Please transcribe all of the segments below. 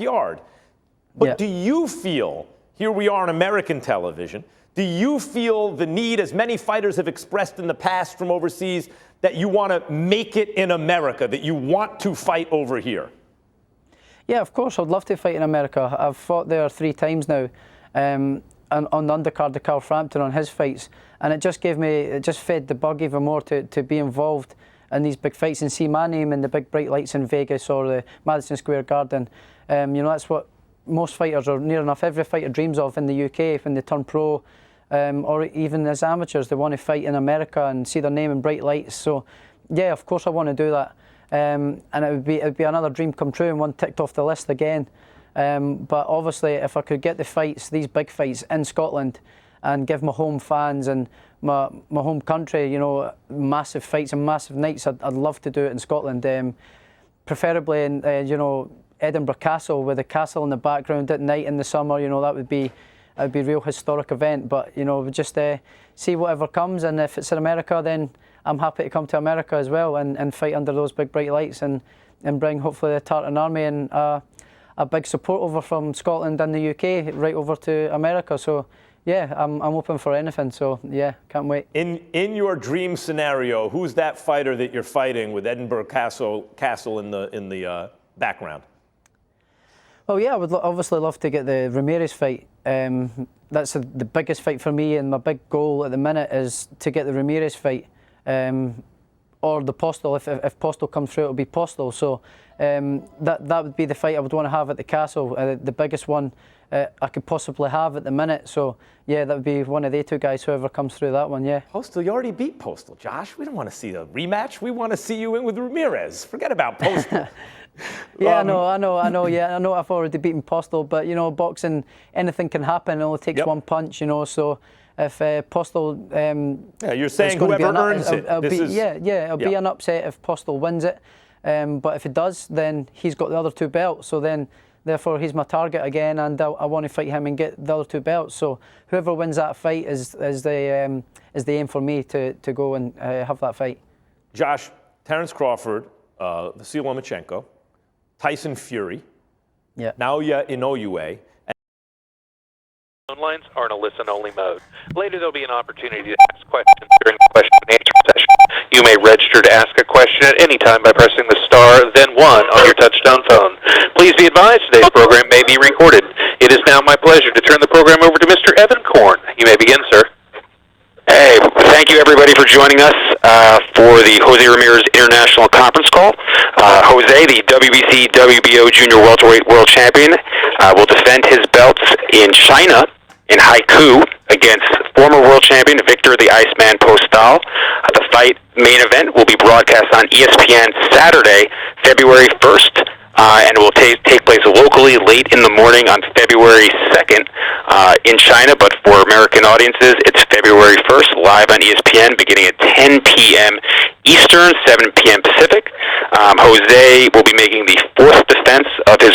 backyard. But Yeah. do you feel, here we are on American television, do you feel the need, as many fighters have expressed in the past from overseas, that you want to make it in America, that you want to fight over here? Yeah, of course, I'd love to fight in America. I've fought there 3 times now, and on the undercard of Carl Frampton on his fights, and it just fed the bug even more to be involved in these big fights and see my name in the big bright lights in Vegas or the Madison Square Garden. You know, that's what most fighters, or near enough every fighter, dreams of in the UK when they turn pro, or even as amateurs, they want to fight in America and see their name in bright lights. So, yeah, of course I want to do that, and it'd be another dream come true and one ticked off the list again. But obviously, if I could get the fights, these big fights in Scotland, and give my home fans and my home country, you know, massive fights and massive nights, I'd love to do it in Scotland. Preferably in, you know, Edinburgh Castle, with the castle in the background at night in the summer. You know, that would be a real historic event. But you know, just see whatever comes, and if it's in America, then I'm happy to come to America as well and fight under those big bright lights and bring hopefully the Tartan Army and a big support over from Scotland and the UK right over to America. So yeah, I'm open for anything. So yeah, can't wait. In your dream scenario, who's that fighter that you're fighting with Edinburgh Castle in the background? Well, yeah, I would obviously love to get the Ramirez fight. That's the biggest fight for me, and my big goal at the minute is to get the Ramirez fight, or the Postol. If Postol comes through, it'll be Postol. So that would be the fight I would want to have at the castle, the biggest one I could possibly have at the minute. So yeah, that would be one of the 2 guys, whoever comes through that one. Yeah. Postol, you already beat Postol, Josh. We don't want to see a rematch. We want to see you in with Ramirez. Forget about Postol. Yeah, I know. Yeah, I know I've already beaten Postol, but you know, boxing, anything can happen. It only takes one punch, you know. So if Postol, yeah, you're saying whoever earns it. It'll be an upset if Postol wins it. But if it does, then he's got the other 2 belts. So then, therefore, he's my target again, and I want to fight him and get the other 2 belts. So whoever wins that fight is the aim for me to go and have that fight. Josh, Terence Crawford, Vasyl Lomachenko, Tyson Fury, Naoya Inoue. Phone lines are in a listen-only mode. Later, there'll be an opportunity to ask questions during the question and answer session. You may register to ask a question at any time by pressing the star, then 1 on your touch-tone phone. Please be advised today's program may be recorded. It is now my pleasure to turn the program over to Mr. Evan Korn. You may begin, sir. Hey, thank you everybody for joining us for the Jose Ramirez International Conference Call. Jose, the WBC WBO Junior Welterweight World Champion, will defend his belts in China in Haikou against former world champion Viktor the Iceman Postol. The fight main event will be broadcast on ESPN Saturday, February 1st. And it will take place locally late in the morning on February 2nd in China, but for American audiences, it's February 1st, live on ESPN, beginning at 10 p.m. Eastern, 7 p.m. Pacific. Jose will be making the 4th defense of his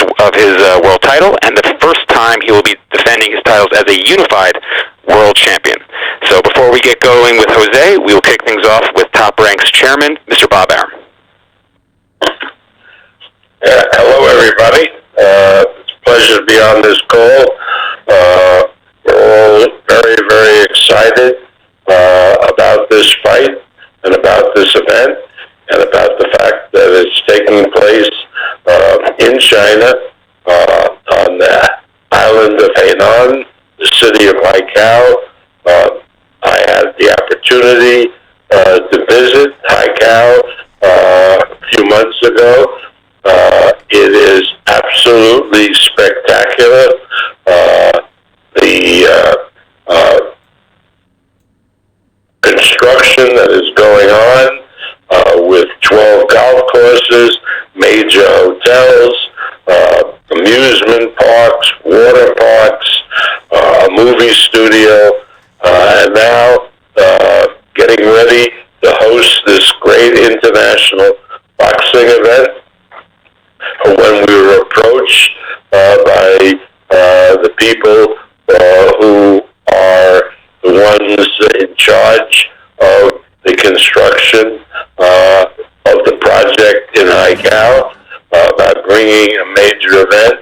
world title, and the first time he will be defending his titles as a unified world champion. So before we get going with Jose, we will kick things off with Top Rank's chairman, Mr. Bob Arum. Hello, everybody. It's a pleasure to be on this call. We're all very, very excited about this fight and about this event and about the fact that it's taking place in China on the island of Hainan, the city of Haikou. I had the opportunity to visit Haikou a few months ago. It is absolutely spectacular. The construction that is going on with 12 golf courses, major hotels, amusement parks, water parks, a movie studio, and now getting ready to host this great international boxing event. When we were approached by the people who are the ones in charge of the construction of the project in Haikou about bringing a major event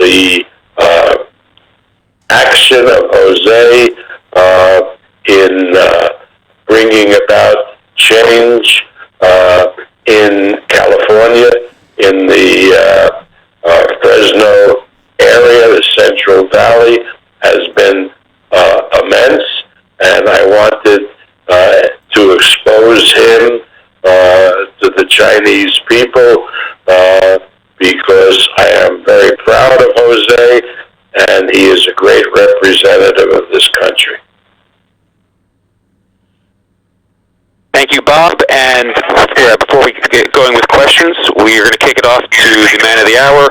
the action of Jose in bringing about change in California, in the Fresno area, the Central Valley, has been immense, and I wanted to expose him to the Chinese people because I am very proud of Jose, and he is a great representative of this country. Thank you, Bob. And before we get going with questions, we are going to kick it off to the man of the hour.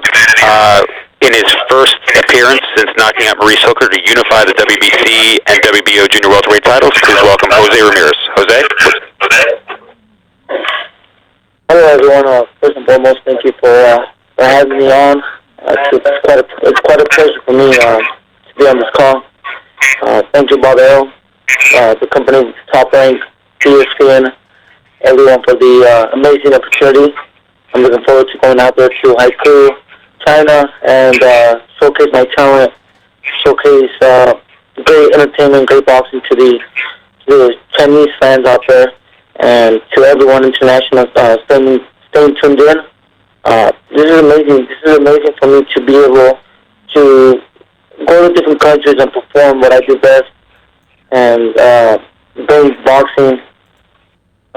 In his first appearance since knocking out Maurice Hooker to unify the WBC and WBO junior welterweight titles, please welcome Jose Ramirez. Jose? Hello, everyone. First and foremost, thank you for having me on. It's quite a pleasure for me to be on this call. Thank you, Bob Arum, the company's top ranked, ESPN, everyone for the amazing opportunity. I'm looking forward to going out there to Haikou, China, and showcase my talent, showcase great entertainment, great boxing to the Chinese fans out there, and to everyone international staying tuned in. This is amazing. This is amazing for me to be able to go to different countries and perform what I do best, and bring boxing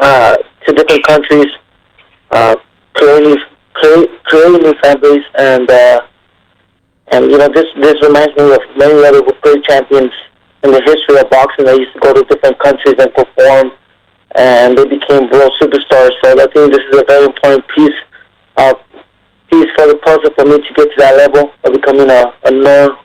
to different countries, creating new families, and you know, this reminds me of many other great champions in the history of boxing that used to go to different countries and perform, and they became world superstars. So I think this is a very important piece for the puzzle for me to get to that level of becoming a known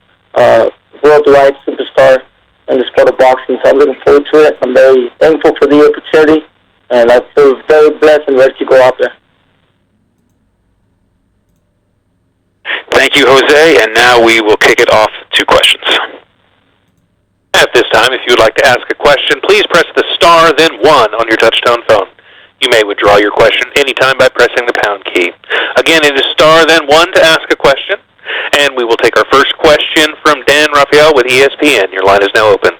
worldwide superstar in the sport of boxing. So I'm looking forward to it. I'm very thankful for the opportunity, and I feel very blessed and ready to go out there. Thank you, Jose, and now we will kick it off to questions. At this time, if you would like to ask a question, please press the star, then 1 on your touch-tone phone. You may withdraw your question anytime by pressing the pound key. Again, it is star, then 1 to ask a question. And we will take our first question from Dan Rafael with ESPN. Your line is now open.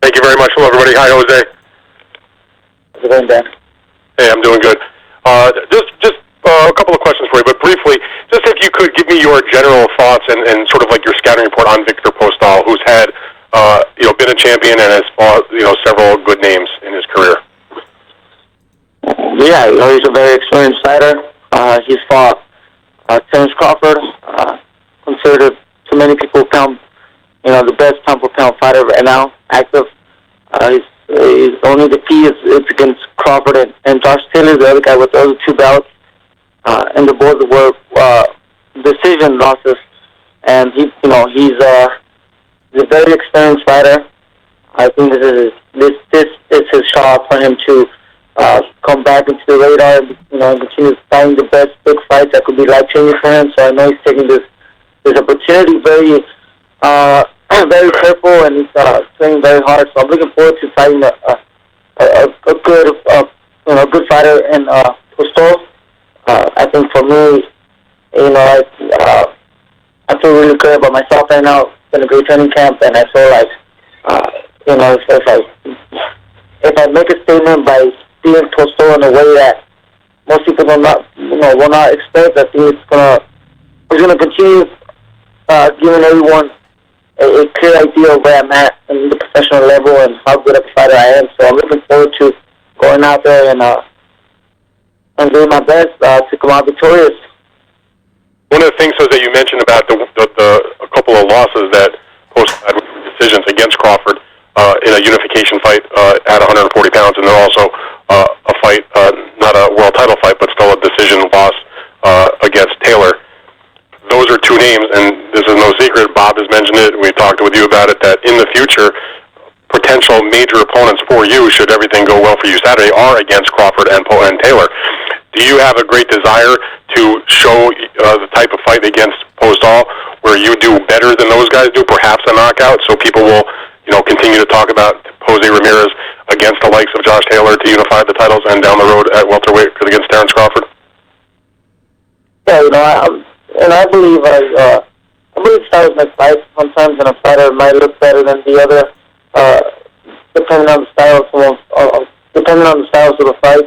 Thank you very much. Hello, everybody. Hi, Jose. How's it going, Dan? Hey, I'm doing good. Just a couple of questions for you, but briefly, just if you could give me your general thoughts and sort of like your scouting report on Viktor Postol, who's had, been a champion and has fought, several good names in his career. Yeah, he's a very experienced fighter. He's fought Terence Crawford, considered to many people the best pound-for-pound fighter right now, active. His only defeat is against Crawford and Josh Taylor, the other guy with the other 2 belts. And the both were decision losses. And he's a very experienced fighter. I think this is his shot for him to come back into the radar and continue fighting the best big fights that could be life-changing for him. So I know he's taking this opportunity very very careful, and he's training very hard. So I'm looking forward to fighting a good fighter in Postol. I think for me, I feel really good about myself right now. It's been a great training camp, and I feel like if I make a statement by being Postol in a way that most people will not expect, I think it's gonna continue giving everyone a clear idea of where I'm at in the professional level and how good of a fighter I am. So I'm looking forward to going out there and doing my best to come out victorious. One of the things, Jose, you mentioned about a couple of losses that Postol had with decisions against Crawford in a unification fight at 140 pounds, and then also a fight, not a world title fight, but still a decision loss against Taylor. Those are 2 names, and this is no secret. Bob has mentioned it. We talked with you about it, that in the future, potential major opponents for you, should everything go well for you Saturday, are against Crawford and Taylor. Do you have a great desire to show the type of fight against Postol where you do better than those guys do, perhaps a knockout, so people will, continue to talk about Jose Ramirez against the likes of Josh Taylor to unify the titles, and down the road at welterweight against Terence Crawford? Yeah, and I believe styles make fights sometimes, and a fighter might look better than the other, depending on the styles of the fight,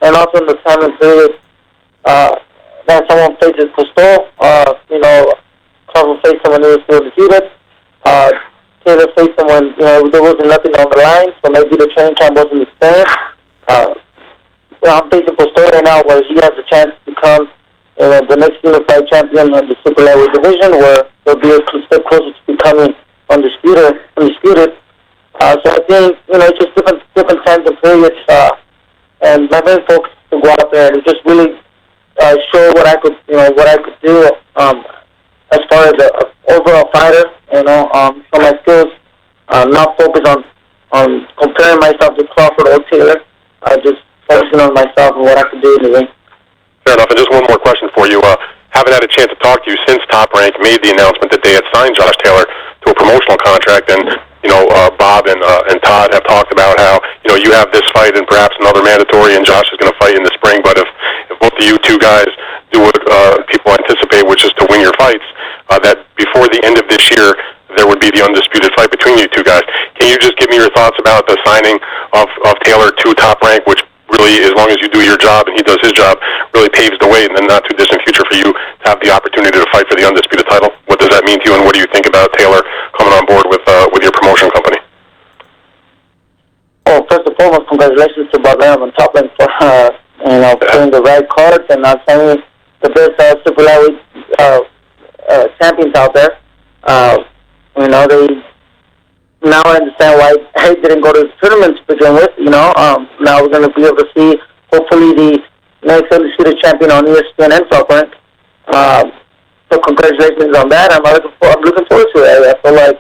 and also in the time and period that someone faces Postol. Crawford faced someone who was still defeated. Taylor faced someone, there wasn't nothing on the line, so maybe the training camp wasn't the same. I'm facing Postol right now, where he has a chance to become the next unified champion of the super lightweight division, where he'll be a step closer to becoming undisputed. So I think it's just different times and periods, and my main focus is to go out there and just really show what I could do as far as an overall fighter. Show my skills, not focus on comparing myself to Crawford or Taylor. Just focusing on myself and what I could do in the ring. Fair enough. And just one more question for you. Haven't had a chance to talk to you since Top Rank made the announcement that they had signed Josh Taylor to a promotional contract, and Bob and Todd have talked about how you have this fight and perhaps another mandatory, and Josh is going to fight in the spring. But if both of you two guys do what people anticipate, which is to win your fights, that before the end of this year there would be the undisputed fight between you two guys. Can you just give me your thoughts about the signing of Taylor to Top Rank, which really, as long as you do your job and he does his job, really paves the way in the not too distant future for you to have the opportunity to fight for the undisputed title? What does that mean to you, and what do you think about Taylor coming on board with your promotion company? Well, first and foremost, congratulations to Bob Arum and Top Rank for putting the right cards and signing the best super lightweight champions out there. Now I understand why I didn't go to the tournament to begin with. Now we're going to be able to see, hopefully, the next undisputed champion on ESPN and Top Rank. So congratulations on that. I'm looking forward to it. I feel like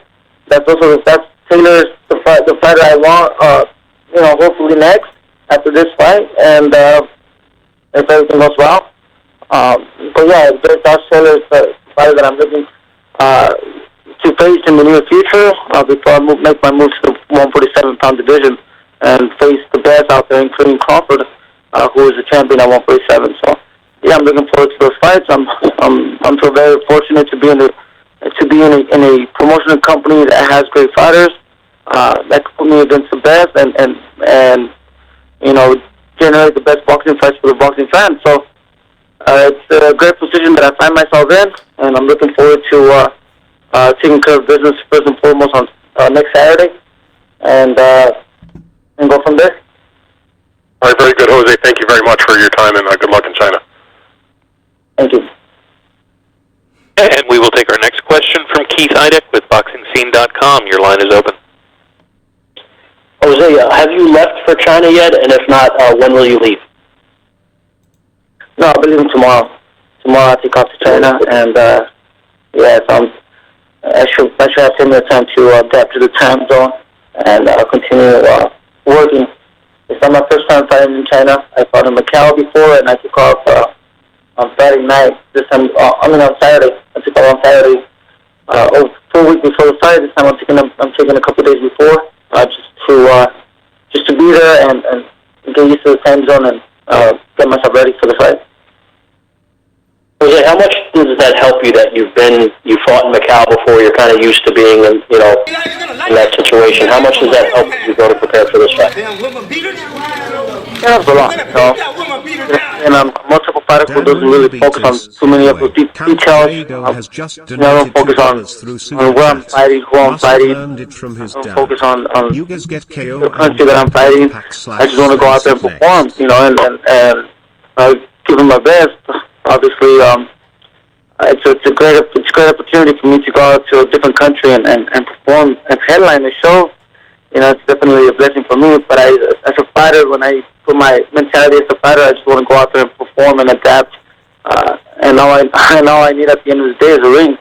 that's Taylor's the fighter I want. Hopefully next after this fight, and if everything goes well. But yeah, Josh Taylor is the fighter that I'm looking to face in the near future before I make my move to the 147-pound division and face the best out there, including Crawford, who is the champion at 147. So yeah, I'm looking forward to those fights. I'm so very fortunate to be in a promotional company that has great fighters that can put me against the best and generate the best boxing fights for the boxing fans. So it's a great position that I find myself in, and I'm looking forward to taking care of business first and foremost on next Saturday, and go from there. All right, very good, Jose. Thank you very much for your time, and good luck in China. Thank you. And we will take our next question from Keith Idek with BoxingScene.com. Your line is open. Jose, have you left for China yet? And if not, when will you leave? No, I'll be leaving tomorrow. Tomorrow I'll take off to China, and I should have plenty of time to adapt to the time zone and continue working. It's not my first time fighting in China. I fought in Macau before, and I took off on Friday night. This time, on Saturday. I took off on Saturday. 4 weeks before the fight. This time I'm taking a couple of days before, just to be there and get used to the time zone and get myself ready for the fight. Jose, how much does that help you that you fought in Macau before, you're kind of used to being in that situation? How much does that help you go to prepare for this fight? It helps a lot, And I'm a multiple fighter who doesn't really focus on too many of the details. I don't focus on where I'm fighting, who I'm fighting. I don't focus on the country that I'm fighting. I just want to go out there and perform, and give them my best. Obviously, it's a great opportunity for me to go out to a different country and perform and headline the show. It's definitely a blessing for me. But as a fighter, when I put my mentality as a fighter, I just want to go out there and perform and adapt. And all I need at the end of the day is a ring.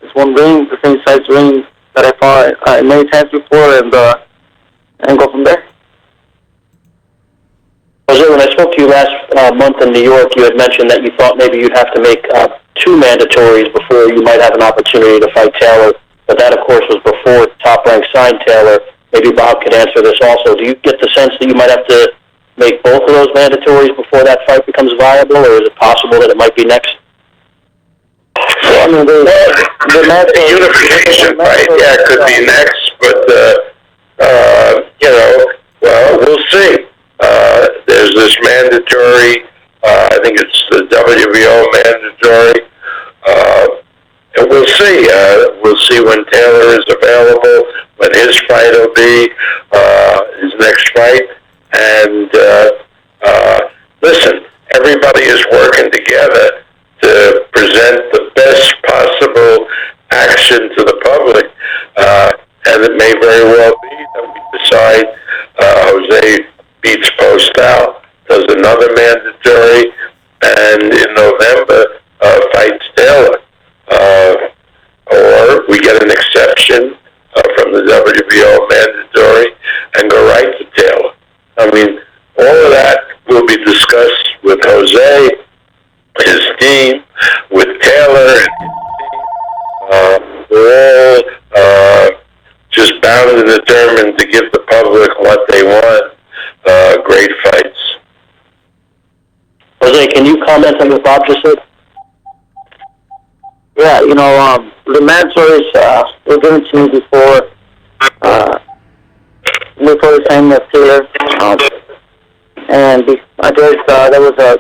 It's one ring, the same size ring that I fought many times before, and go from there. Jose, when I spoke to you last month in New York, you had mentioned that you thought maybe you'd have to make 2 mandatories before you might have an opportunity to fight Taylor. But that, of course, was before Top Rank signed Taylor. Maybe Bob could answer this also. Do you get the sense that you might have to make both of those mandatories before that fight becomes viable, or is it possible that it might be next? I mean, the unification fight, yeah, could be next, but well, we'll see. There's this mandatory. I think it's the WBO mandatory. And we'll see. We'll see when Taylor is available, when his fight will be, his next fight. And listen, everybody is working together to present the best possible action to the public. And it may very well be that we decide Jose beats Postol, does another mandatory, and in November fights Taylor. Or we get an exception from the WBO mandatory and go right to Taylor. I mean, all of that will be discussed with Jose, his team, with Taylor and his team. We're all just bound and determined to give the public what they want, great fights. Jose, can you comment on what Bob just said? Yeah, the mandatories were given to me before the time of Taylor. And I guess there was a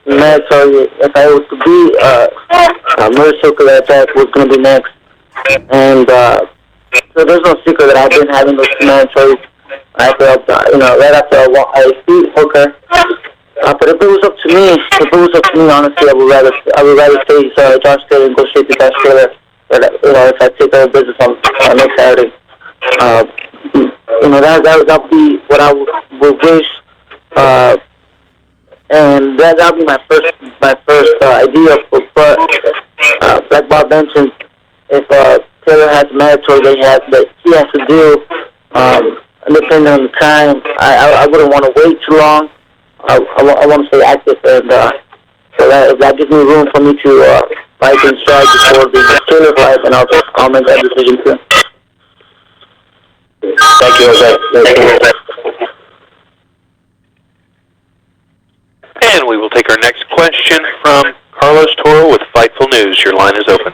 mandatory, if I was to be Maurice Hooker, that was going to be next. And so there's no secret that I've been having those mandatories. I felt, right after I beat Hooker. But if it was up to me, honestly, I would rather face Josh Taylor and go straight to Josh Taylor. But if I take care of business on next Saturday, that would be what I would wish. And that would be my first idea. But like Bob mentioned, if Taylor has a mandatory that he has to do, depending on the time, I wouldn't want to wait too long. I want to stay active, and so that gives me room for me to fight and strike before the Taylor fight, and I'll make that decision too. Thank you, Jose. Thank you, Jose. And we will take our next question from Carlos Toro with Fightful News. Your line is open.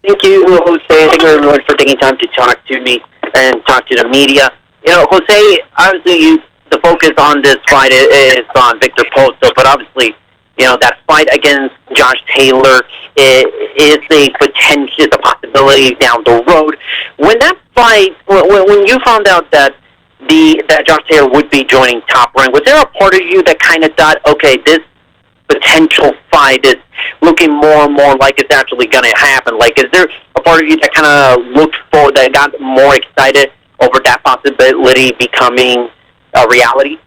Thank you, Jose. Thank you, everyone, for taking time to talk to me and talk to the media. Jose, obviously the focus on this fight is on Viktor Postol, but obviously, that fight against Josh Taylor is a possibility down the road. When that fight, when you found out that Josh Taylor would be joining Top Rank, was there a part of you that kind of thought, okay, this potential fight is looking more and more like it's actually going to happen? Like, is there a part of you that kind of looked forward, that got more excited over that possibility becoming a reality?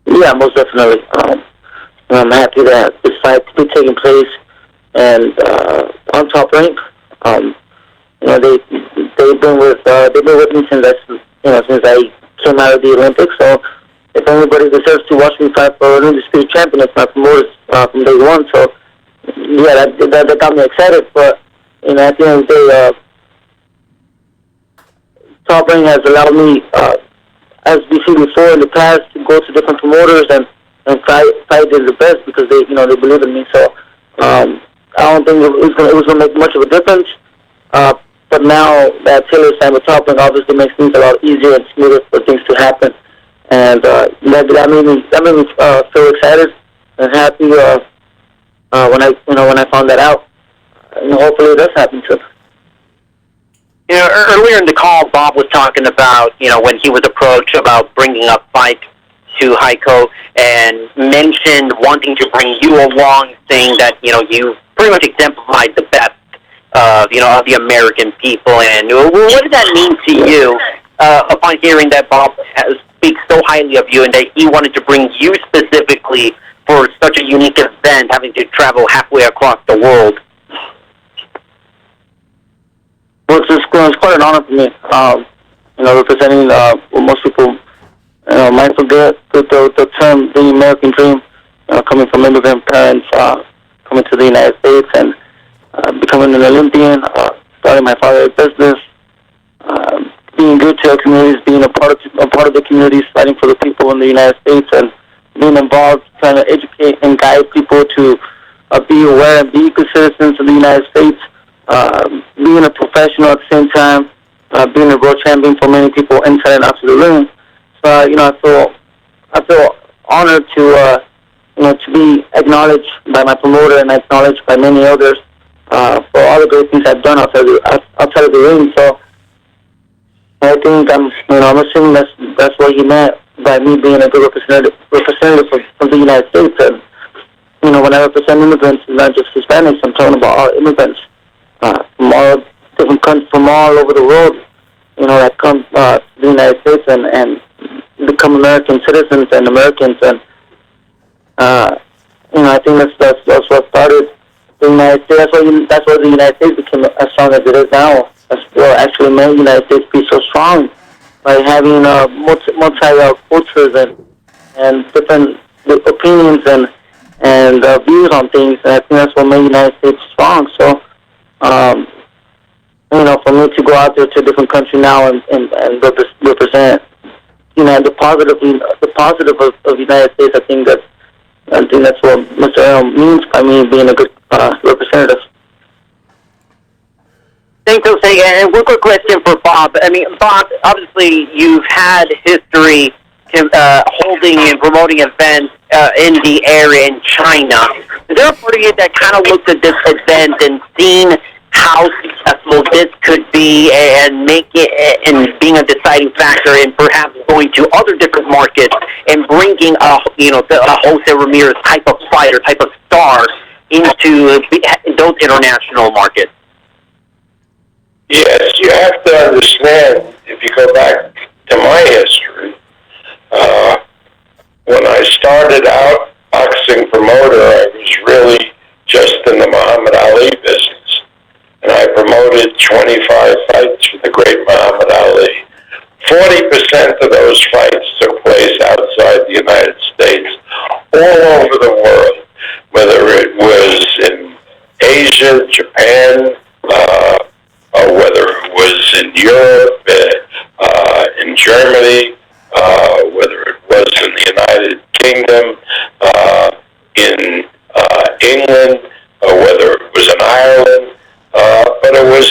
Yeah, most definitely. I'm happy that this fight could be taking place, and on Top Rank, they've been with me since I came out of the Olympics. So if anybody deserves to watch me fight for an undisputed champion, it's my promoters from day one. So yeah, that got me excited. But at the end of the day, Top Rank has allowed me, as we see before in the past, to go to different promoters and fight is the best because they believe in me. So I don't think it was going to make much of a difference. But now that Taylor signed with Top Rank, obviously makes things a lot easier and smoother for things to happen. And that made me feel excited and happy when I found that out. And hopefully it does happen too. Earlier in the call, Bob was talking about, when he was approached about bringing up fight to Haikou and mentioned wanting to bring you along, saying that, you pretty much exemplified the best, of the American people. And what does that mean to you upon hearing that Bob speaks so highly of you and that he wanted to bring you specifically for such a unique event, having to travel halfway across the world? Well, it's quite an honor for me, representing what most people might forget, the term, the American dream, coming from immigrant parents, coming to the United States and becoming an Olympian, starting my father's business, being good to our communities, being a part of the communities, fighting for the people in the United States, and being involved, trying to educate and guide people to be aware and be good citizens of the United States, being a professional at the same time, being a world champion for many people inside and outside the ring. So, I feel honored to be acknowledged by my promoter and acknowledged by many others for all the great things I've done outside of the ring. So I think I'm assuming that's what he meant by me being a good representative of the United States. And when I represent immigrants, it's not just Hispanics. I'm talking about all immigrants from all different countries, from all over the world. That come to the United States and become American citizens and Americans. And I think that's what started the United States. That's why the United States became as strong as it is now. That's what actually made the United States be so strong, by having multi cultures and different opinions and views on things. And I think that's what made the United States strong. So, for me to go out there to a different country now and represent, the positive of the United States, I think that's what Mr. Arum means by me being a good representative. Thanks, Jose. And one quick question for Bob. Bob, obviously you've had history holding and promoting events in the area in China. Is there a part of you that kind of looked at this event and seen how successful this could be and make it and being a deciding factor in perhaps going to other different markets and bringing a Jose Ramirez type of fighter, type of star into those international markets? Yes, you have to understand, if you go back to my history, when I started out boxing promoter, I was really just in the Muhammad Ali business. And I promoted 25 fights for the great Muhammad Ali. 40% of those fights took place outside the United States, all over the world, whether it was in Asia, Japan, or whether it was in Europe, in Germany, whether it was in the United Kingdom, in England, or whether it was in Ireland. But it was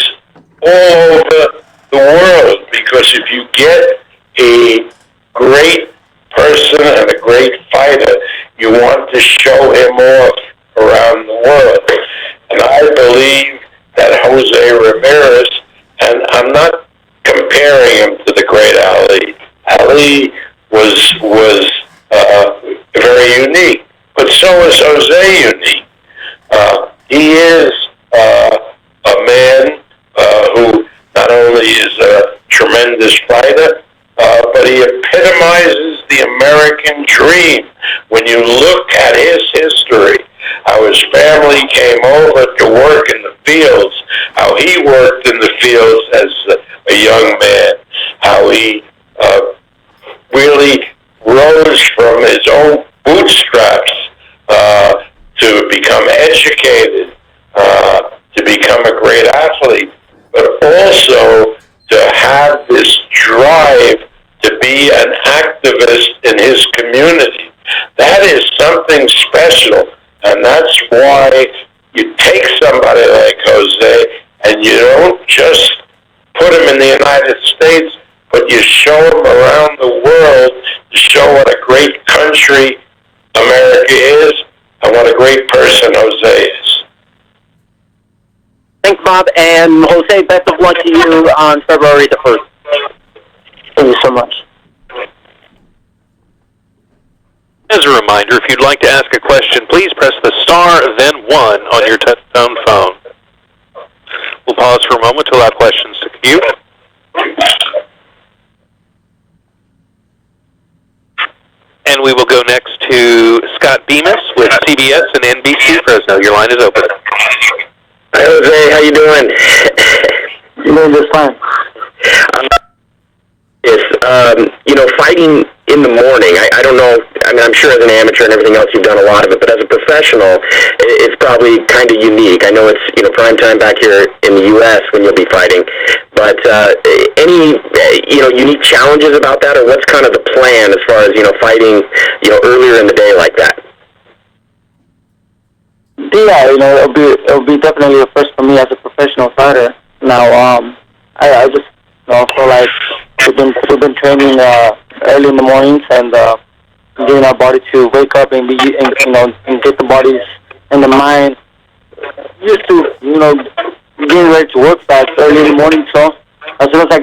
all over the world, because if you get a great person and a great fighter, you want to show him off around the world. And I believe that Jose Ramirez, and I'm not comparing him to the great Ali. Ali was very unique, but so is Jose unique. He is a man who not only is a tremendous fighter, but he epitomizes the American dream. When you look at his history, how his family came over to work in the fields, how he worked in the fields as a young man, how he really rose from his own bootstraps to become educated, to become a great athlete, but also to have this drive to be an activist in his community. That is something special, and that's why you take somebody like Jose and you don't just put him in the United States, but you show him around the world to show what a great country America is and what a great person Jose is. Thanks, Bob. And Jose, best of luck to you on February the 1st. Thank you so much. As a reminder, if you'd like to ask a question, please press the star, then 1 on your touch-tone phone. We'll pause for a moment to allow questions to queue. And we will go next to Scott Bemis with CBS and NBC Fresno. Your line is open. Hi, Jose. How you doing? Doing just fine. Fighting in the morning, I don't know, I'm sure as an amateur and everything else you've done a lot of it, but as a professional, it's probably kind of unique. I know it's, prime time back here in the U.S. when you'll be fighting, but but any unique challenges about that, or what's kind of the plan as far as fighting earlier in the day like that? Yeah, it'll be definitely a first for me as a professional fighter. Now, I just feel like we've been training early in the mornings and getting our body to wake up and get the bodies and the mind used to getting ready to work fast early in the morning. So as soon as I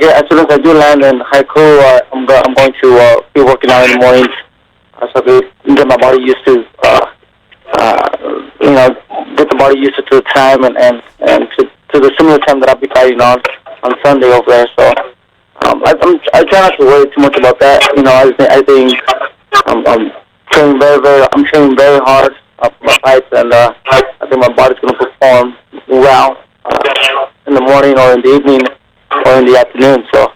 do land in Haikou, I'm going to be working out in the mornings, so I get my body used to get the body used to the time and to the similar time that I'll be fighting on Sunday over there. So I try not to worry too much about that. I think I'm training very hard for my fights, and I think my body's going to perform well in the morning or in the evening or in the afternoon. So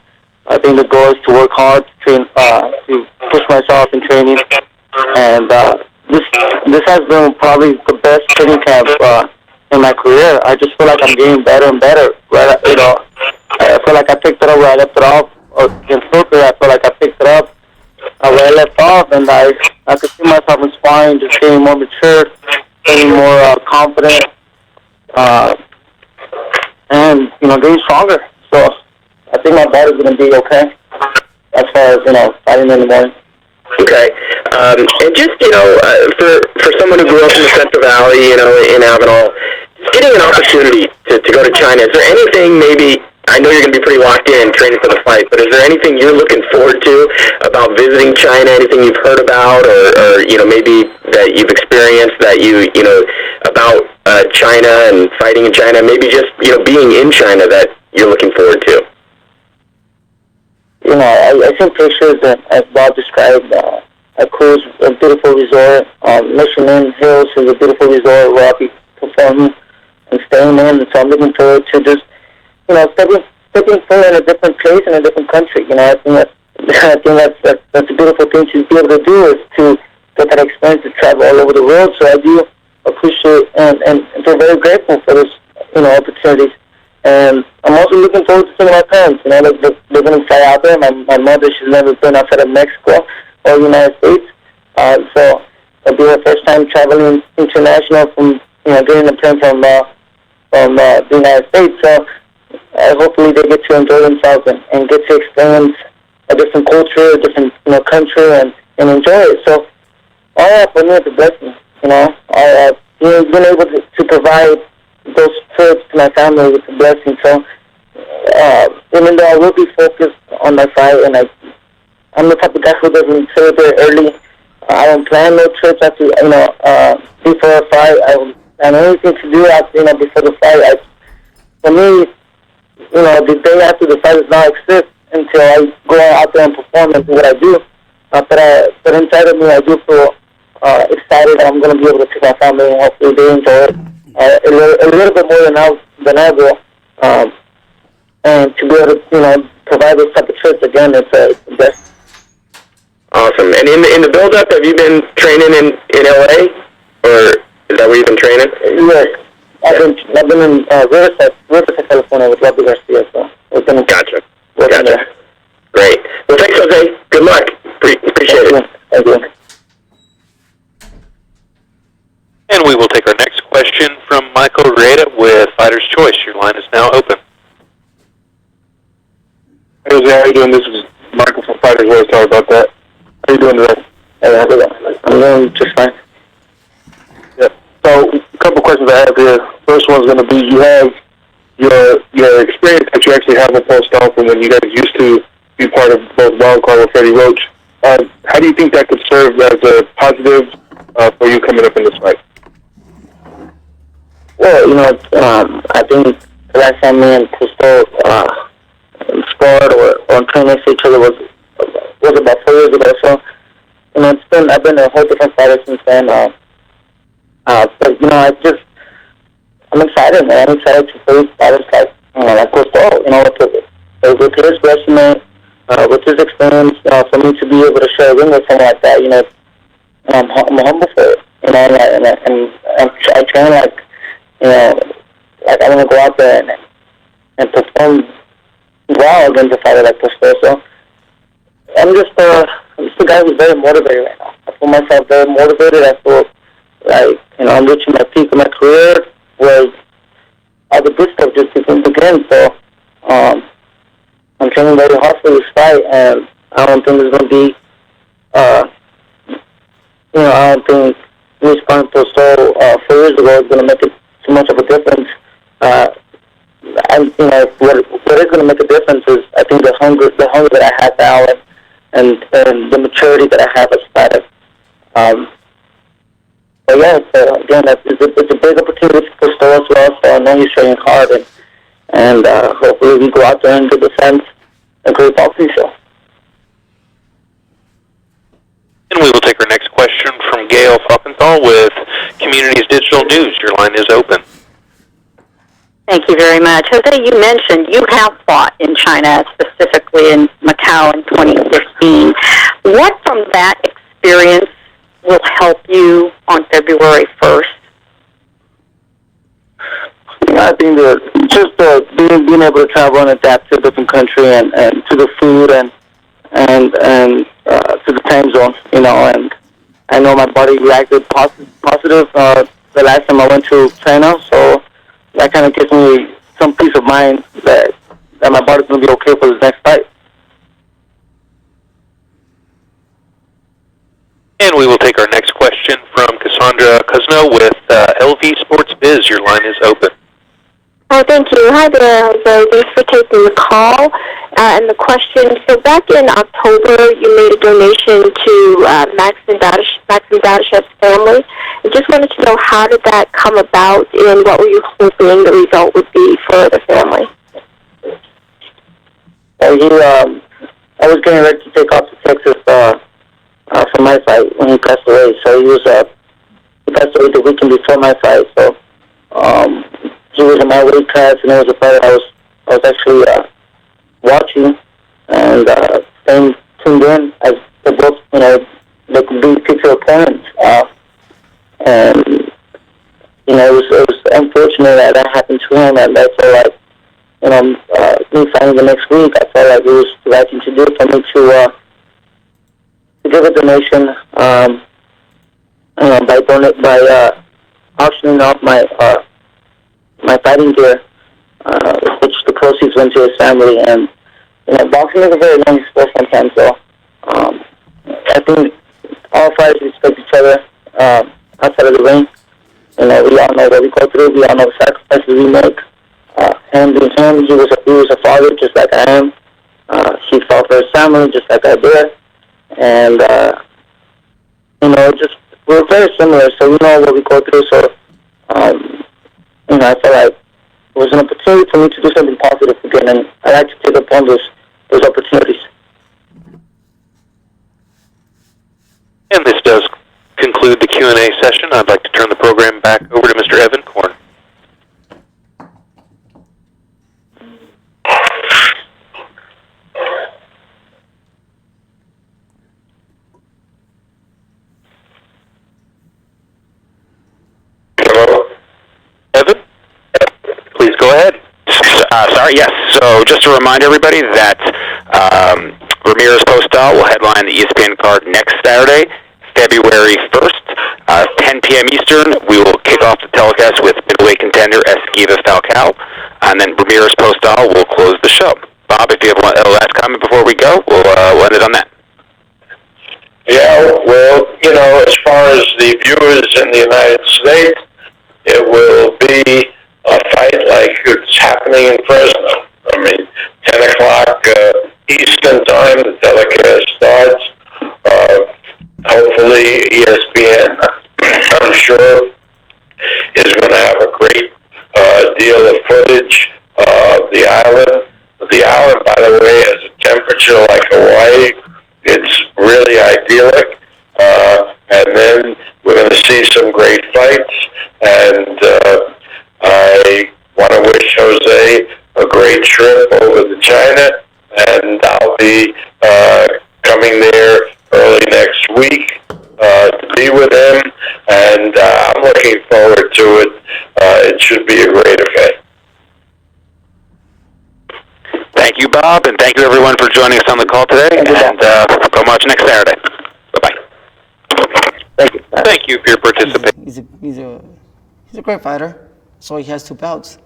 I think the goal is to work hard, to train, to push myself in training, and this has been probably the best training camp in my career. I just feel like I'm getting better and better. Right? I feel like I picked it up where I left it off. In Hooker, I feel like I picked it up where I left off, and I could see myself in sparring, just getting more mature, getting more confident, and getting stronger. So I think my body's going to be okay as far as fighting in the morning. Okay, and just for someone who grew up in the Central Valley, in Avenal, just getting an opportunity to go to China. Is there anything maybe? I know you're going to be pretty locked in training for the fight, but is there anything you're looking forward to about visiting China? Anything you've heard about, or maybe that you've experienced that about China and fighting in China? Maybe just being in China that you're looking forward to. I seen pictures as Bob described. Haikou is a beautiful resort. Mission Hills is a beautiful resort where I'll be performing and staying in. And so I'm looking forward to just stepping foot in a different place in a different country. I think that's a beautiful thing to be able to do, is to get that experience to travel all over the world. So I do appreciate and feel very grateful for this opportunities. And I'm also looking forward to seeing my parents. They're going to fly out there. My mother, she's never been outside of Mexico or the United States. So it'll be her first time traveling international from, getting a plane from the United States. So hopefully they get to enjoy themselves and get to experience a different culture, a different country, and enjoy it. So all that for me is a blessing. Being able to provide those trips to my family was a blessing. So even though I will be focused on my fight, and I'm the type of guy who doesn't celebrate early. I don't plan no trips after before a fight. I don't plan anything to do after before the fight. For me, the day after the fight does not exist until I go out there and perform and do what I do. But inside of me, I do feel excited that I'm going to be able to take my family and hopefully they enjoy it a little bit more than I will. And to be able to provide those type of trips again, it's the best. Awesome. And in the build-up, have you been training in LA, or is that where you've been training? Yes. I've been in Riverside, California with Robbie Garcia. So Gotcha. Great. Well, thanks, Jose. Good luck. Appreciate it. Thank you. And we will take our next question from Michael Reda with Fighter's Choice. Your line is now open. Hey, Jose, how you doing? This is Michael from Fighter's Choice. Sorry about that. How you doing today? I'm doing just fine. Yeah. So, a couple questions I have here. First one's going to be, you have your experience that you actually have with Postol from when you guys used to be part of both Wild Card with Freddie Roach. How do you think that could serve as a positive for you coming up in this fight? Well, I think the last time me and Postol sparred or trained next to each other was about 4 years ago. So, I've been a whole different fighter since then. But I'm excited, man. I'm excited to face fighters like Postol. With his resume, with his experience, for me to be able to share a ring with someone like that, I'm humble for it. And I train like I want to go out there and perform wow against a fighter like Postol. So I'm just a guy who's very motivated right now. I feel myself very motivated. I feel like, I'm reaching my peak of my career where all the good stuff just begins. So I'm training very hard for this fight, and I don't think there's going to be, I don't think me sparring Postol 4 years ago is going to make it too much of a difference. What is going to make a difference is, I think, the hunger that I have now, and the maturity that I have as a fighter. But yeah, again, it's a big opportunity for Postol as well. So I know he's training hard, and hopefully we go out there and defend a great boxing show. And we will take our next question from Gail Falkenthal with Communities Digital News. Your line is open. Thank you very much. Jose, you mentioned you have fought in China, specifically in Macau in 2015. What from that experience will help you on February 1st? I think that being able to travel and adapt to a different country and to the food and to the time zone, and I know my body reacted positive the last time I went to China, so that kind of gives me some peace of mind that my body's going to be okay for the next fight. And we will take our next question from Cassandra Cuzno with LV Sports Biz. Your line is open. Oh, thank you. Hi there, Jose. Thanks for taking the call. And the question, so back in October, you made a donation to Maxim Dadashev's family. I just wanted to know, how did that come about, and what were you hoping the result would be for the family? I was getting ready to take off to Texas for my fight when he passed away. So he passed away the weekend before my fight. So he was in my weight class, and it was a fight I was actually watching, and staying tuned in as they both, they could be future opponents. And it was unfortunate that happened to him, and I felt like, me fighting the next week, I felt like it was the right thing to do for me to give a donation, by auctioning off my fighting gear, which the proceeds went to his family. And boxing is a very lonely sport sometimes. So I think all fighters respect each other outside of the ring. We all know what we go through. We all know the sacrifices we make. And in him, he was a father just like I am. He fought for his family just like I did. And we're very similar, so we know what we go through. So I felt like it was an opportunity for me to do something positive again, and I like to take upon those opportunities. And this does conclude the Q&A session. I'd like to turn the program back over to Mr. Evan Korn. Hello? Evan? Please go ahead. Sorry, yes. So just to remind everybody that Ramirez-Postol will headline the ESPN card next Saturday, February 1st, 10 p.m. Eastern. We will kick off the telecast with middleweight contender Esquiva Falcao, and then Ramirez-Postol will close the show. Bob, if you have a last comment before we go, we'll end it on that. Yeah, well, as far as the viewers in the United States, it will be a fight like it's happening in Fresno. 10 o'clock Eastern time, the telecast starts. Hopefully ESPN, I'm sure, is going to have a great deal of footage of the island. The island, by the way, has a temperature like Hawaii. It's really idyllic. And then we're going to see some great fights. And I want to wish Jose a great trip over to China. And I'll be coming there early next week to be with him. And I'm looking forward to it. It should be a great event. Thank Thank you, Bob, and thank you, everyone, for joining us on the call today. And come watch next Saturday. Bye-bye. Thank you. Thank you for your participation. He's a great fighter, so he has 2 belts.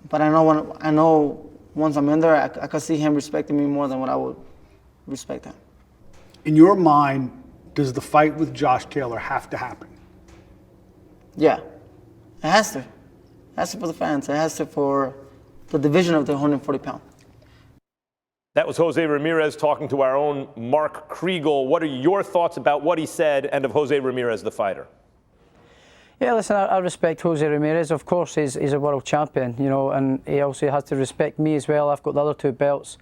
But I know once I'm in there, I could see him respecting me more than what I would respect him. In your mind, does the fight with Josh Taylor have to happen? Yeah, it has to. It has to for the fans. It has to for the division of the 140 pound. That was Jose Ramirez talking to our own Mark Kriegel. What are your thoughts about what he said and of Jose Ramirez, the fighter? Yeah, listen, I respect Jose Ramirez. Of course, he's a world champion, you know, and he also has to respect me as well. I've got the other 2 belts.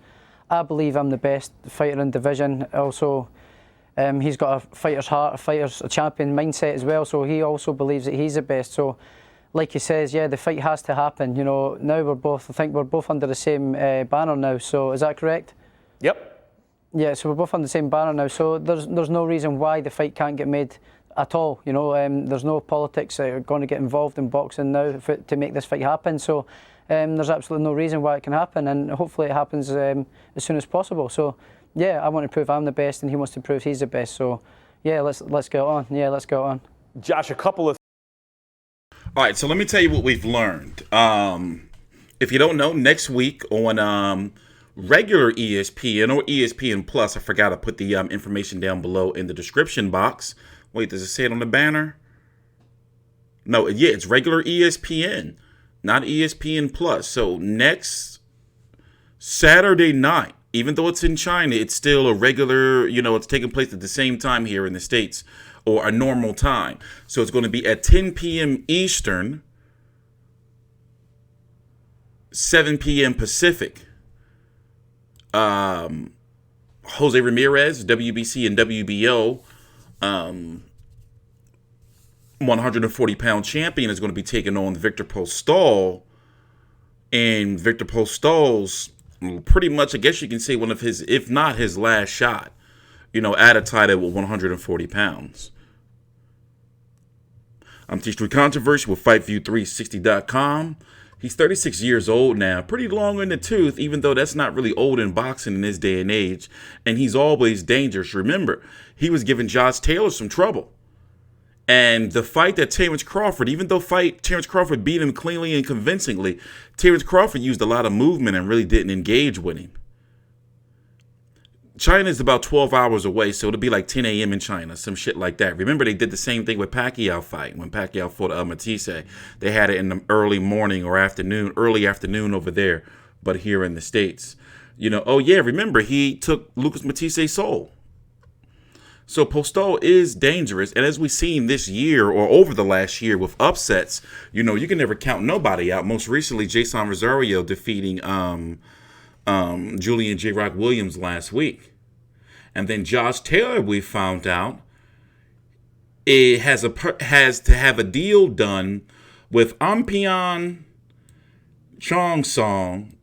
I believe I'm the best fighter in division. Also, he's got a fighter's heart, a champion mindset as well. So he also believes that he's the best. So, like he says, yeah, the fight has to happen. You know, now I think we're both under the same banner now. So is that correct? Yep. Yeah, so we're both under the same banner now. So there's no reason why the fight can't get made at all. You know, there's no politics that are going to get involved in boxing now to make this fight happen. So there's absolutely no reason why it can happen, and hopefully it happens as soon as possible. So yeah, I want to prove I'm the best, and he wants to prove he's the best. So yeah, let's get on. Yeah, let's go on. Josh, a couple of. All right, so let me tell you what we've learned. If you don't know, next week on regular ESPN or ESPN Plus, I forgot to put the information down below in the description box. Wait, does it say it on the banner? No, yeah, it's regular ESPN, not ESPN Plus. So next Saturday night, even though it's in China, it's still a regular, you know, it's taking place at the same time here in the States, or a normal time. So it's going to be at 10 p.m. Eastern, 7 p.m. Pacific. Jose Ramirez, WBC and WBO, 140-pound champion, is going to be taking on Viktor Postol. And Viktor Postol's pretty much, I guess you can say, one of his, if not his last shot, you know, at a title with 140 pounds. I'm TstreeT Controversy with FightView360.com. He's 36 years old now, pretty long in the tooth, even though that's not really old in boxing in this day and age. And he's always dangerous. Remember, he was giving Josh Taylor some trouble. And the fight that Terrence Crawford, even though Terrence Crawford beat him cleanly and convincingly, Terrence Crawford used a lot of movement and really didn't engage with him. China is about 12 hours away, so it'll be like 10 a.m. in China, some shit like that. Remember, they did the same thing with Pacquiao fight. When Pacquiao fought Matisse, they had it in the early morning or afternoon, early afternoon over there, but here in the States. You know, oh yeah, remember, he took Lucas Matisse's soul. So Postol is dangerous, and as we've seen this year or over the last year with upsets, you know, you can never count nobody out. Most recently, Jason Rosario defeating Julian J. Rock Williams last week. And then Josh Taylor, we found out, it has to have a deal done with Ampion Chong Song.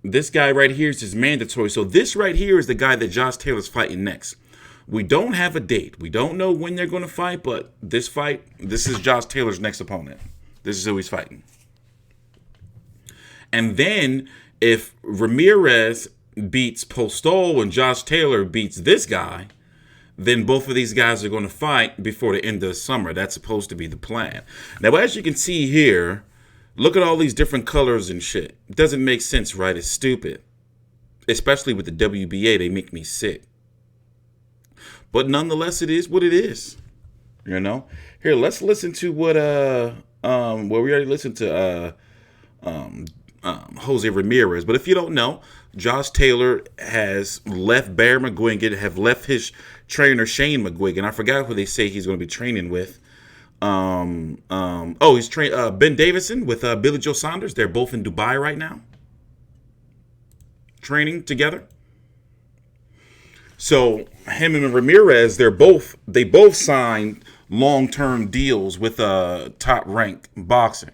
This guy right here is his mandatory. So this right here is the guy that Josh Taylor's fighting next. We don't have a date. We don't know when they're going to fight, but this fight, this is Josh Taylor's next opponent. This is who he's fighting. And then if Ramirez beats Postol and Josh Taylor beats this guy, then both of these guys are going to fight before the end of the summer. That's supposed to be the plan. Now, as you can see here, look at all these different colors and shit. It doesn't make sense, right? It's stupid. Especially with the WBA, they make me sick. But nonetheless, it is what it is. You know? Here, let's listen to what well, we already listened to Jose Ramirez. But if you don't know, Josh Taylor has left Bear McGuigan, have left his trainer Shane McGuigan. I forgot who they say he's going to be training with. He's trained Ben Davison with Billy Joe Saunders. They're both in Dubai right now, training together. So him and Ramirez, they both signed long-term deals with Top Rank Boxing.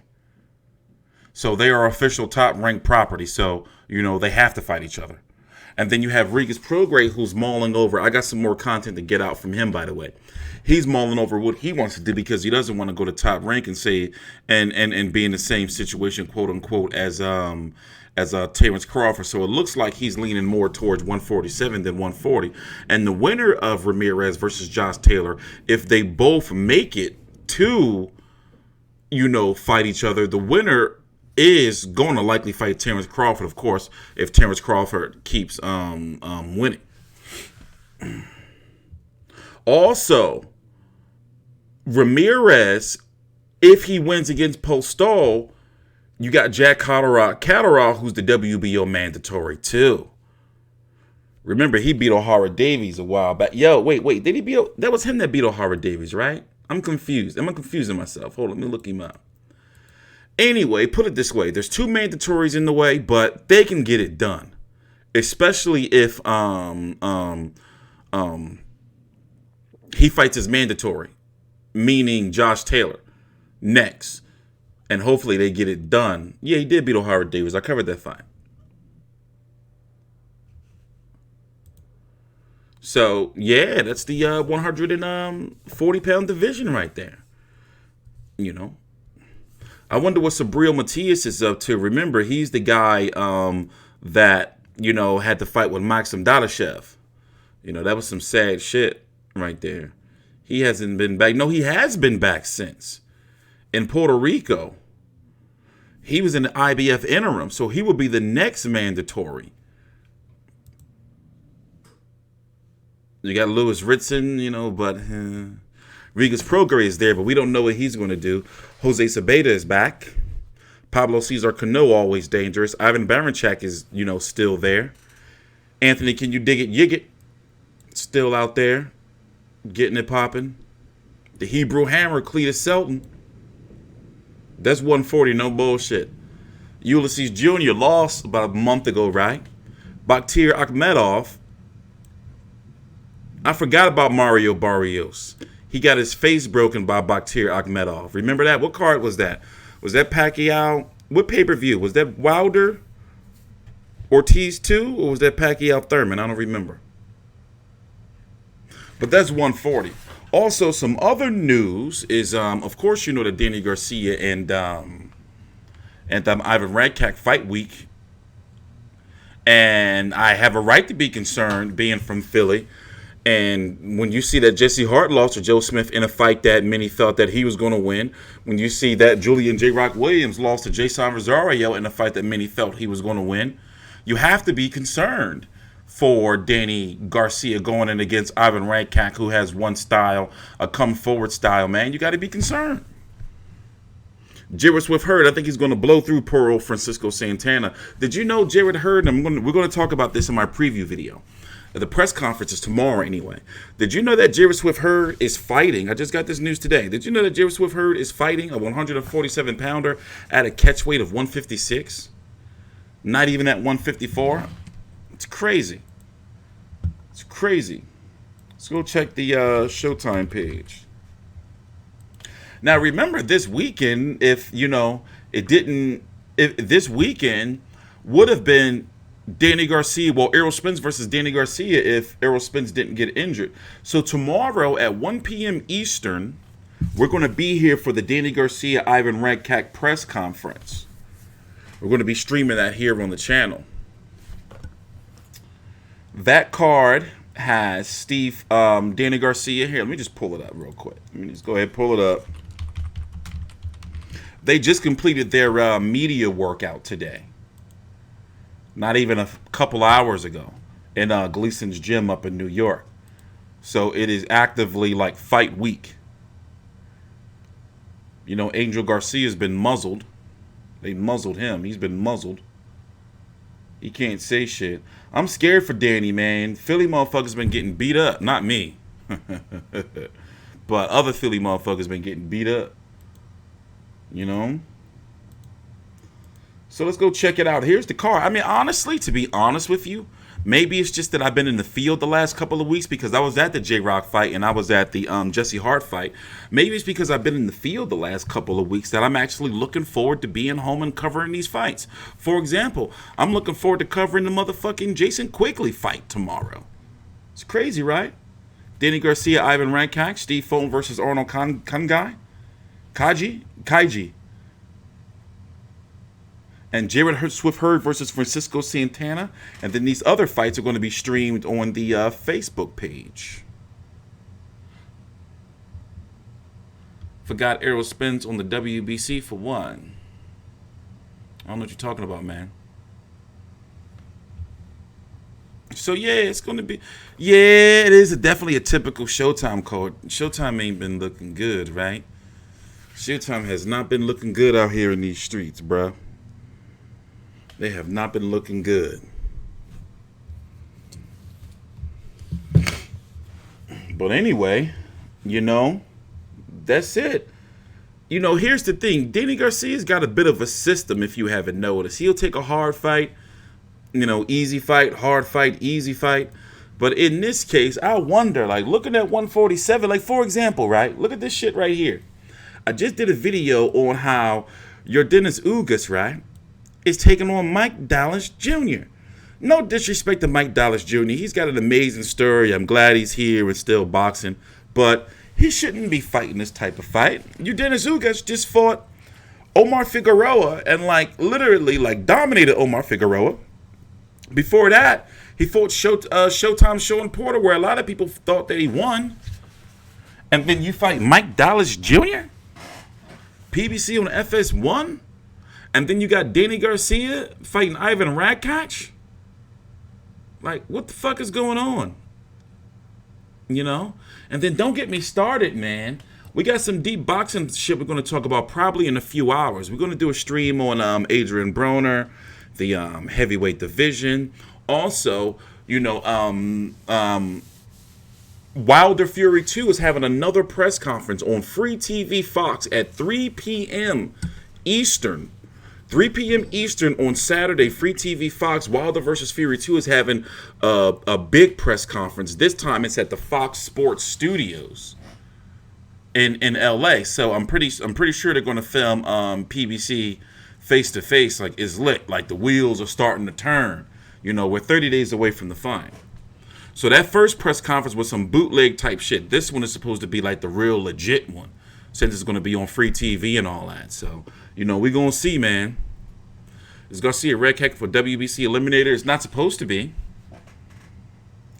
So they are official Top Rank property. So, you know, they have to fight each other. And then you have Ramirez-Taylor, who's mulling over. I got some more content to get out from him, by the way. He's mulling over what he wants to do because he doesn't want to go to Top Rank and say and be in the same situation, quote unquote, as Terrence Crawford. So it looks like he's leaning more towards 147 than 140. And the winner of Ramirez versus Josh Taylor, if they both make it to, fight each other, the winner is going to likely fight Terrence Crawford, of course, if Terrence Crawford keeps winning. Also, Ramirez, if he wins against Postol, you got Jack Catterall, who's the WBO mandatory too. Remember, he beat O'Hara Davies a while back. Yo, wait, did he beat? That was him that beat O'Hara Davies, right? I'm confused. Am I confusing myself? Hold on, let me look him up. Anyway, put it this way: there's 2 mandatories in the way, but they can get it done, especially if he fights his mandatory, meaning Josh Taylor, next. And hopefully they get it done. Yeah, he did beat O'Hara Davies. I covered that fight. So, yeah, that's the 140-pound division right there. I wonder what Sabril Matias is up to. Remember, he's the guy that, had to fight with Maxim Dadashev. That was some sad shit right there. He hasn't been back. No, he has been back since. In Puerto Rico. He was in the IBF interim, so he will be the next mandatory. You got Louis Ritson, but Ramirez-Taylor is there, but we don't know what he's going to do. Jose Sabeda is back. Pablo Cesar Cano, always dangerous. Ivan Barancak is, still there. Anthony, can you dig it? Yigit, still out there, getting it popping. The Hebrew Hammer, Cletus Selton. That's 140, no bullshit. Ulysses Jr. lost about a month ago, right? Bakhtir Akhmedov. I forgot about Mario Barrios. He got his face broken by Bakhtir Akhmedov. Remember that? What card was that? Was that Pacquiao? What pay-per-view? Was that Wilder Ortiz 2? Or was that Pacquiao Thurman? I don't remember. But that's 140. Also, some other news is, of course, that Danny Garcia and Ivan Redkach fight week. And I have a right to be concerned being from Philly. And when you see that Jesse Hart lost to Joe Smith in a fight that many thought that he was going to win, when you see that Julian J. Rock Williams lost to Jason Rosario in a fight that many felt he was going to win, you have to be concerned for Danny Garcia going in against Ivan Redkach, who has one style, a come-forward style, man. You got to be concerned. Jarrett with Hurd, I think he's going to blow through poor old Francisco Santana. Did you know Jarrett Hurd, we're going to talk about this in my preview video. The press conference is tomorrow anyway. Did you know that Jarrett Swift Hurd is fighting? I just got this news today. Did you know that Jarrett Swift Hurd is fighting a 147-pounder at a catch weight of 156? Not even at 154? It's crazy. It's crazy. Let's go check the Showtime page. Now, remember this weekend, if this weekend would have been Danny Garcia, Errol Spence versus Danny Garcia if Errol Spence didn't get injured. So tomorrow at 1 p.m. Eastern, we're going to be here for the Danny Garcia Ivan Redkach press conference. We're going to be streaming that here on the channel. That card has Danny Garcia here. Let me just pull it up real quick. Let me just go ahead and pull it up. They just completed their media workout today. Not even a couple hours ago in Gleason's gym up in New York. So it is actively like fight week. Angel Garcia's been muzzled. They muzzled him. He's been muzzled. He can't say shit. I'm scared for Danny, man. Philly motherfuckers been getting beat up. Not me. But other Philly motherfuckers been getting beat up. So let's go check it out. Here's the card. I mean, honestly, to be honest with you, Maybe it's just that I've been in the field the last couple of weeks because I was at the J-Rock fight and I was at the Jesse Hart fight. Maybe it's because I've been in the field the last couple of weeks that I'm actually looking forward to being home and covering these fights. For example, I'm looking forward to covering the motherfucking Jason Quigley fight tomorrow. It's crazy, right? Danny Garcia, Ivan Redkach, Steve Fulton versus Arnold Kaiji. And Jarrett Swift Hurd versus Francisco Santana. And then these other fights are going to be streamed on the Facebook page. Forgot Errol Spence on the WBC for one. I don't know what you're talking about, man. So, yeah, it's going to be... Yeah, it is definitely a typical Showtime card. Showtime ain't been looking good, right? Showtime has not been looking good out here in these streets, bruh. They have not been looking good. But anyway, you know, that's it. You know, here's the thing. Danny Garcia's got a bit of a system, if you haven't noticed. He'll take a hard fight, you know, easy fight, hard fight, easy fight. But in this case, I wonder, like, looking at 147, like, for example, right? Look at this shit right here. I just did a video on how your Dennis Ugas, right, is taking on Mike Dallas Jr. No disrespect to Mike Dallas Jr. He's got an amazing story. I'm glad he's here and still boxing. But he shouldn't be fighting this type of fight. You Dennis Ugas just fought Omar Figueroa and, like, literally, like, dominated Omar Figueroa. Before that, he fought Showtime Sean Porter, where a lot of people thought that he won. And then you fight Mike Dallas Jr.? PBC on FS1? And then you got Danny Garcia fighting Ivan Redkach? Like, what the fuck is going on? You know? And then don't get me started, man. We got some deep boxing shit we're going to talk about probably in a few hours. We're going to do a stream on Adrian Broner, the heavyweight division. Also, you know, Wilder Fury 2 is having another press conference on Free TV Fox at 3 p.m. Eastern. 3 p.m. Eastern on Saturday, Free TV Fox, Wilder versus Fury 2 is having a big press conference. This time it's at the Fox Sports Studios in LA. So I'm pretty sure they're going to film PBC face to face. Like, is lit. Like, the wheels are starting to turn. You know, we're 30 days away from the fight. So that first press conference was some bootleg type shit. This one is supposed to be like the real legit one, since it's going to be on free TV and all that. So, you know, we're going to see, man. Is Garcia Redkach for WBC Eliminator? It's not supposed to be.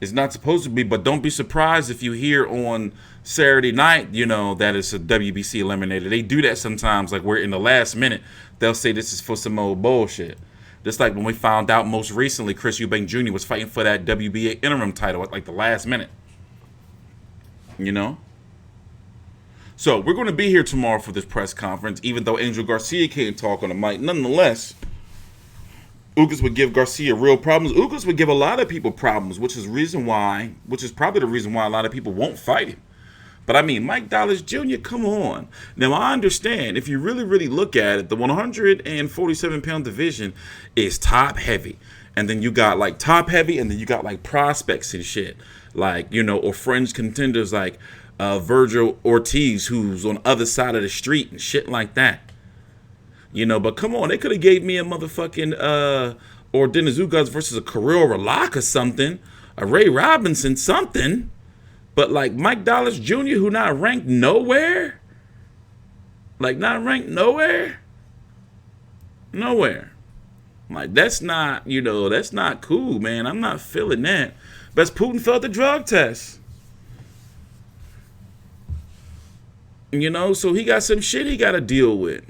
It's not supposed to be, but don't be surprised if you hear on Saturday night, you know, that it's a WBC Eliminator. They do that sometimes, like, we're in the last minute. They'll say this is for some old bullshit. Just like when we found out most recently Chris Eubank Jr. was fighting for that WBA interim title at, like, the last minute. You know? So, we're going to be here tomorrow for this press conference, even though Angel Garcia can't talk on the mic. Nonetheless, Ugas would give Garcia real problems. Ugas would give a lot of people problems, which is probably the reason why a lot of people won't fight him. But I mean, Mike Dallas Jr., come on. Now, I understand, if you really, really look at it, the 147-pound division is top heavy. And then you got, like, top heavy, and then you got, like, prospects and shit. Like, you know, or fringe contenders like Virgil Ortiz, who's on the other side of the street and shit like that. You know, but come on, they could have gave me a motherfucking, or Dennis Ugas versus a Kirill Ralak or something, a Ray Robinson, something. But, like, Mike Dallas Jr., who not ranked nowhere? Like, not ranked nowhere? Nowhere. Like, that's not, you know, that's not cool, man. I'm not feeling that. But Putin failed the drug test. You know, so he got some shit he got to deal with.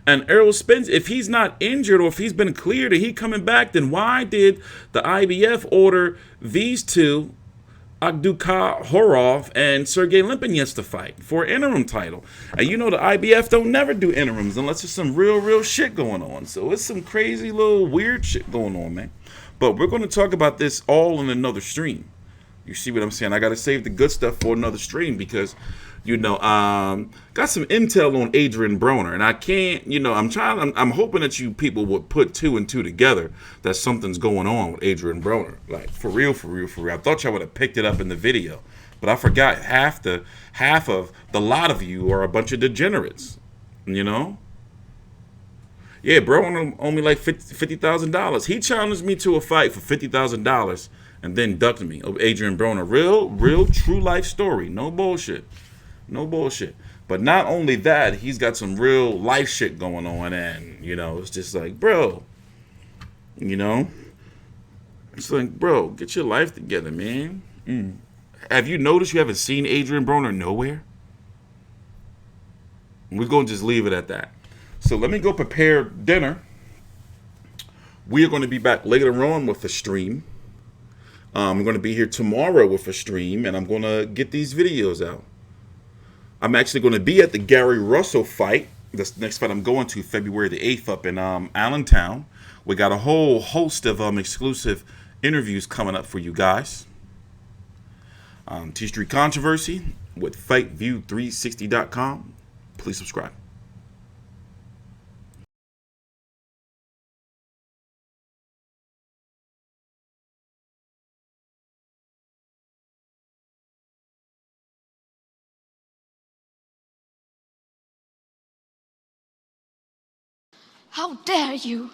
And Errol Spence, if he's not injured or if he's been cleared and he coming back, then why did the IBF order these two, Agdukha Horov and Sergey Limpinets, to fight for an interim title? And you know the IBF don't never do interims unless there's some real shit going on. So it's some crazy little weird shit going on, man. But we're going to talk about this all in another stream. You see what I'm saying? I got to save the good stuff for another stream because, got some intel on Adrian Broner, and I can't, I'm hoping that you people would put 2 and 2 together that something's going on with Adrian Broner. Like, for real. I thought y'all would have picked it up in the video, but I forgot half of the lot of you are a bunch of degenerates, Yeah, bro, owe me like $50,000. He challenged me to a fight for $50,000 and then ducked me. Adrian Broner, real true life story. No bullshit. But not only that, he's got some real life shit going on, and it's just like, bro, it's like, bro, get your life together, man. Have you noticed you haven't seen Adrian Broner nowhere? We're gonna just leave it at that. So let me go prepare dinner. We are going to be back later on with a stream. I'm going to be here tomorrow with a stream, and I'm going to get these videos out. I'm actually going to be at the Gary Russell fight. This next fight I'm going to February the 8th up in Allentown. We got a whole host of exclusive interviews coming up for you guys. TstreeT Controversy with FightView360.com. Please subscribe. How dare you!